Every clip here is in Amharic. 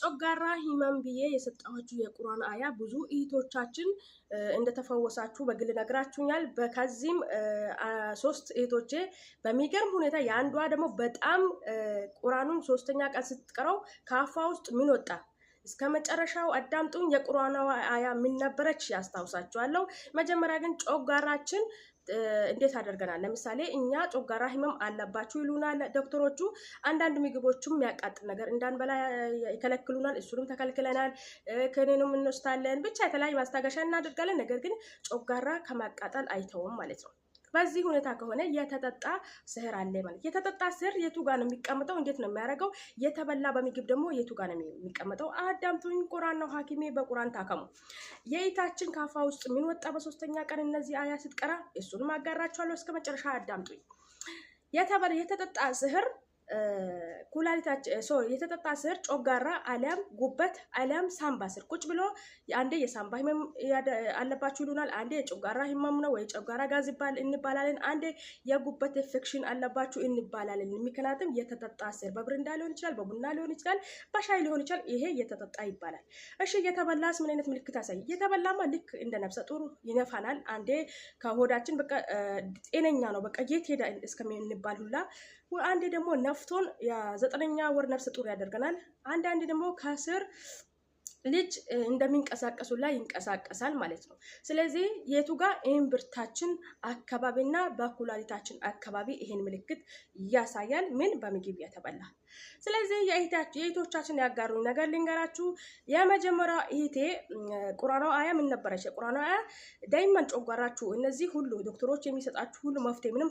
ለጮጋራ ህመም ብዬ የሰጣችሁ የቁርአን አያ ብዙ እህቶቻችን እንደተፈወሳችሁ በግል ነግራችሁኛል። በከዚህም 3 እህቶቼ በሚገርም ሁኔታ የአንዷ ደግሞ በጣም ቁርአኑን 3ኛ ቀን ስትቀረው ካፋ ውስጥ ምን ወጣ እስከ መጨረሻው አዳምጡኝ። የቁርአን አያ ምን ነበረች ያስታውሳችኋለሁ። መጀመሪያ ግን ጮጋራችን እንዴት አደርገናል? ለምሳሌ እኛ ጮጋራ ህመም አለባችሁ ይሉናል ዶክተሮቹ። አንዳንድ ምግቦችም የሚያቃጥል ነገር እንዳንበላ ይከለክሉናል። እሱንም ተከልክለናል። ከኔንም እንወስዳለን። ብቻ የተለያየ ማስታገሻ እናደርጋለን። ነገር ግን ጮጋራ ከማቃጠል አይተውም ማለት ነው። በዚህ ሁኔታ ከሆነ የተጠጣ ስህር አለ ማለት። የተጠጣ ስህር የቱ ጋር ነው የሚቀመጠው? እንዴት ነው የሚያደርገው? የተበላ በምግብ ደግሞ የቱ ጋር ነው የሚቀመጠው? አዳምጡኝ። ቁርአን ነው ሐኪሜ፣ በቁርአን ታከሙ። የኢታችን ካፋ ውስጥ ምን ወጣ በ3ኛ ቀን እነዚህ አያ ስትቀራ እሱንም አጋራችኋለሁ። እስከ መጨረሻ አዳምጡኝ። የተጠጣ ስህር ኩላሊታችን የተጠጣ ስህር ጮጋራ አሊያም ጉበት አሊያም ሳምባ ስር ቁጭ ብሎ አንዴ የሳምባ ህመም አለባችሁ ይሉናል። አንዴ የጮጋራ ህመም ነው ወይ ጮጋራ ጋዝ እንባላለን። አንዴ የጉበት ኢንፌክሽን አለባችሁ እንባላለን። ምክንያቱም የተጠጣ ስህር በብርንዳ ሊሆን ይችላል፣ በቡና ሊሆን ይችላል፣ በሻይ ሊሆን ይችላል። ይሄ የተጠጣ ይባላል። እሺ የተበላስ ምን አይነት ምልክት ያሳይ? የተበላማ ልክ እንደ ነፍሰ ጡር ይነፋናል። አንዴ ከሆዳችን በቃ ጤነኛ ነው በቃ የት ሄዳ እስከምንባል ሁላ፣ አንዴ ደግሞ ነፍቶን የ9ኛ ወር ነፍሰ ጡር ያደርገናል። አንዳንዴ ደግሞ ከስር ልጅ እንደሚንቀሳቀሱ ላይ ይንቀሳቀሳል ማለት ነው። ስለዚህ የቱ ጋር እምብርታችን አካባቢና በኩላሊታችን አካባቢ ይሄን ምልክት ያሳያል። ምን በምግብ የተበላ። ስለዚህ የእህቶቻችን ያጋሩኝ ነገር ልንገራችሁ። የመጀመሪያው እህቴ ቁርአን አያ ምን ነበረች? ቁርአን አያ ዳይመን ጮጋራችሁ እነዚህ ሁሉ ዶክተሮች የሚሰጣችሁ ሁሉ መፍትሄ ምንም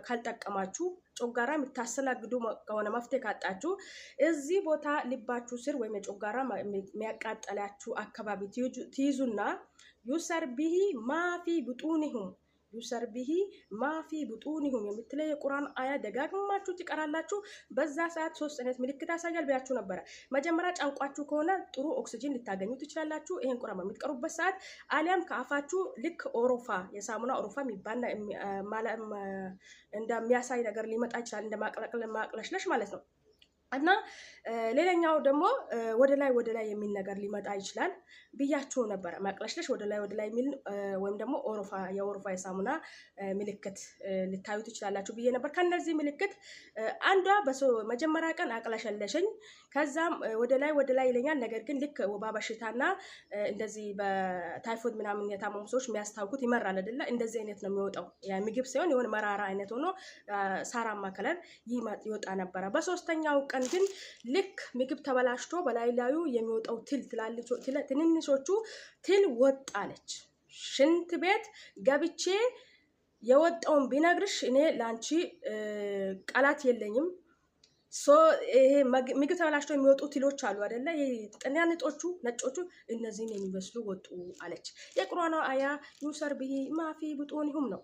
ካልጠቀማችሁ ጮጋራ የምታስተናግዱ ከሆነ መፍትሄ ካጣችሁ እዚህ ቦታ ልባችሁ ስር ወይም የጮጋራ የሚያቃጠላችሁ አካባቢ ትይዙና ዩሰር ቢሂ ማፊ ቡጡኒሁም ዩሰር ቢሂ ማፊ ቡጡኒሁም የምትለው የቁርአን አያ ደጋግማችሁ ትቀራላችሁ። በዛ ሰዓት 3 አይነት ምልክት ያሳያል ብያችሁ ነበረ። መጀመሪያ ጫንቋችሁ ከሆነ ጥሩ ኦክሲጅን ልታገኙ ትችላላችሁ። ይሄን ቁርአን በምትቀሩበት ሰዓት አሊያም ከአፋችሁ ልክ ኦሮፋ የሳሙና ኦሮፋ የሚባል እንደሚያሳይ ነገር ሊመጣ ይችላል። እንደ ማቅለሽለሽ ማለት ነው። እና ሌላኛው ደግሞ ወደ ላይ የሚል ነገር ሊመጣ ይችላል ብያችሁ ነበረ። ማቅለሽለሽ ወደ ላይ የሚል ወይም ደግሞ የኦሮፋ የሳሙና ምልክት ልታዩ ትችላላችሁ ብዬ ነበር። ከነዚህ ምልክት አንዷ መጀመሪያ ቀን አቅለሸለሸኝ። ከዛም ወደ ላይ ይለኛል። ነገር ግን ልክ ወባ በሽታና እንደዚህ በታይፎይድ ምናምን የታመሙ ሰዎች የሚያስታውቁት ይመራል አይደለ? እንደዚህ አይነት ነው የሚወጣው። ምግብ ሳይሆን የሆነ መራራ አይነት ሆኖ ሳራማ ከለር ይወጣ ነበረ። በ3ኛው ቀን ግን ልክ ምግብ ተበላሽቶ በላዩ የሚወጣው ትንንሾቹ ትል ወጣለች። ሽንት ቤት ገብቼ የወጣውን ቢነግርሽ እኔ ላንቺ ቃላት የለኝም። ይሄ ምግብ ተበላሽቶ የሚወጡ ትሎች አሉ አይደለ? ጥናንጦቹ ነጮቹ እነዚህን የሚመስሉ ወጡ አለች። የቁርአን አያ ዩሰር ቢሂ ማፊ ቡጡኒሁም ነው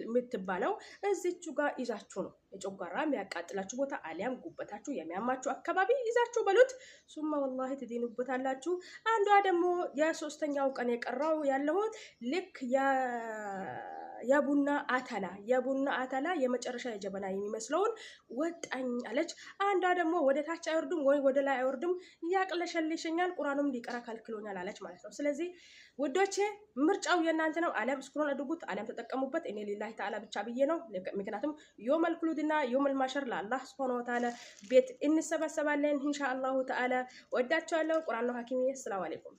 የምትባለው። እዚቹ ጋር ይዛችሁ ነው የጮጋራ የሚያቃጥላችሁ ቦታ አሊያም ጉበታችሁ የሚያማችሁ አካባቢ ይዛችሁ በሉት። ሱማ ወላሂ ትዲኑበታላችሁ። አንዷ ደግሞ የ3ኛው ቀን የቀራው ያለሁት ልክ የቡና አተላ የመጨረሻ የጀበና የሚመስለውን ወጣኝ አለች። አንዷ ደግሞ ወደ ታች አይወርድም ወይ ወደ ላይ አይወርድም ያቅለሸልሽኛል፣ ቁርአኑም ሊቀራ ካልክሎኛል አለች ማለት ነው። ስለዚህ ውዶቼ ምርጫው የእናንተ ነው። አለም ስክሮል አድርጉት፣ አለም ተጠቀሙበት። እኔ ሊላሂ ተዓላ ብቻ ብዬ ነው። ምክንያቱም የውመል ኩሉድና የውመል ማሸር ለአላህ ሱብሃነሁ ወተዓላ ቤት እንሰበሰባለን ኢንሻአላሁ ተዓላ። ወዳችኋለሁ። ቁርአን ነው ሐኪሜ። ሰላም አለይኩም።